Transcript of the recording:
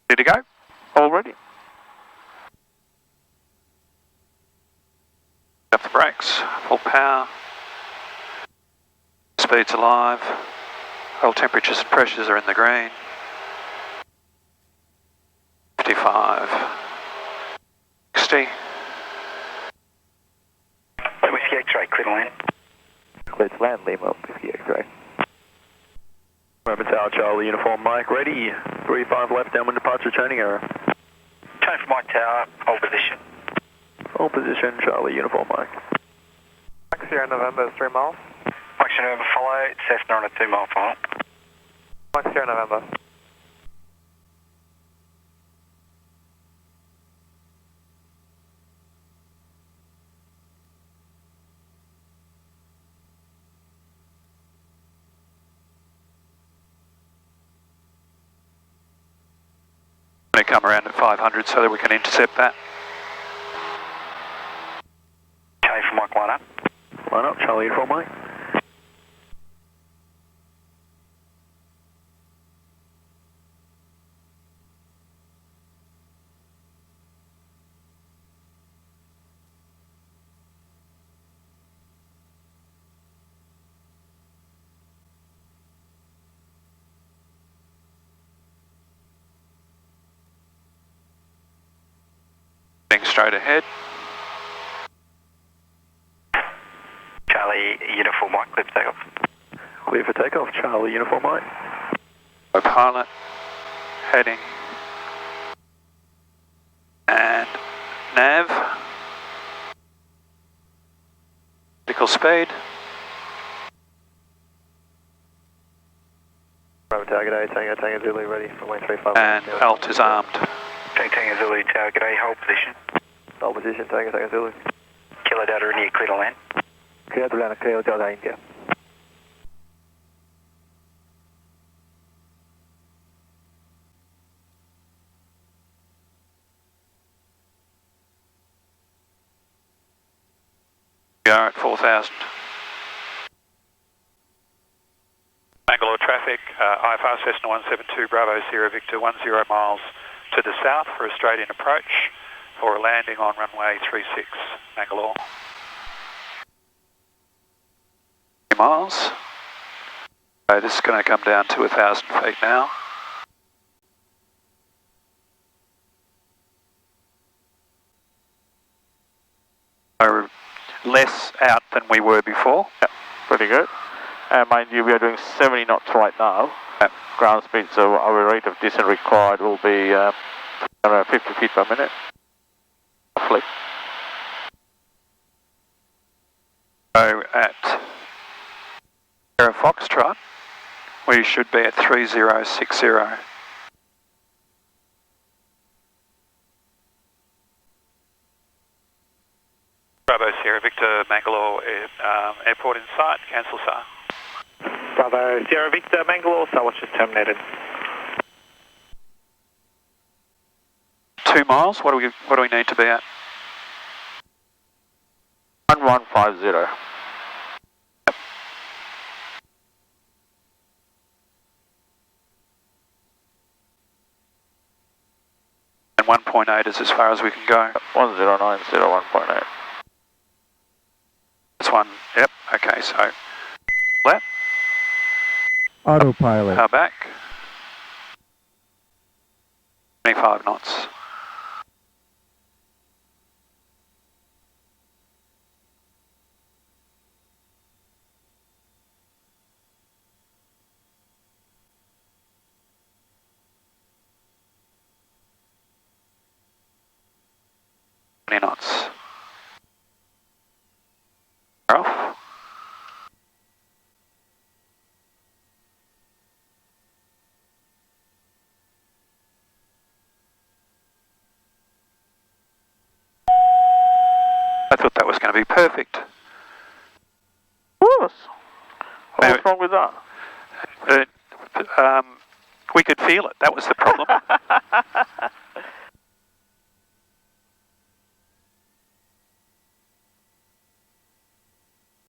Ready to go? All ready. Off the brakes, full power. Speed's alive. Oil temperatures and pressures are in the green. 55. 60. Whiskey X-ray, clear to land. Clear to land, Lima, Whiskey X-ray. Moorabbin Tower, Charlie, uniform Mike, ready. 35 left, downwind departure, training error. Turn for Mike Tower, hold position. Hold position, Charlie, uniform Mike. Mike Sierra November, 3 miles. Mike Sierra November, follow, Cessna on a 2 mile follow. Mike Sierra November. Going to come around at 500 so that we can intercept that. Change for Mike, line up. Line up, Charlie, uniform Mike. Heading straight ahead. Charlie, uniform Mike, clear for takeoff. Clear for takeoff, Charlie, uniform Mike. Pilot, heading, and nav, vertical speed. Moorabbin Tower, g'day, Tango Zulu, ready for wing 35. And alt is armed. Tango Zulu Tower, g'day, hold position. Hold position, Tango Zulu. Kilo Delta India, clear to land. Clear to land, Kilo Delta India. We are at 4,000. Mangalore traffic, IFR Cessna 172 Bravo Sierra Victor 10 miles to the south for Australian approach for a landing on runway 36 Mangalore. 3 miles. So this is going to come down to 1,000 feet now. So less out than we were before. Yep, pretty good. Mind you, we are doing 70 knots right now. Yep. Ground speed, so our rate of descent required will be 50 feet per minute. Roughly. So at Sierra Foxtrot, we should be at 3060. Bravo Sierra Victor, Mangalore airport in sight, cancel SAR. Bravo Sierra Victor, Mangalore, SAR just terminated. 2 miles, what do we need to be at? 1150. And 1.8 is as far as we can go. 1090, 1.8. This one, yep, okay, so left, Autopilot. power back, 25 knots. Knots. Off. I thought that was going to be perfect. What's wrong with that? We could feel it. That was the problem.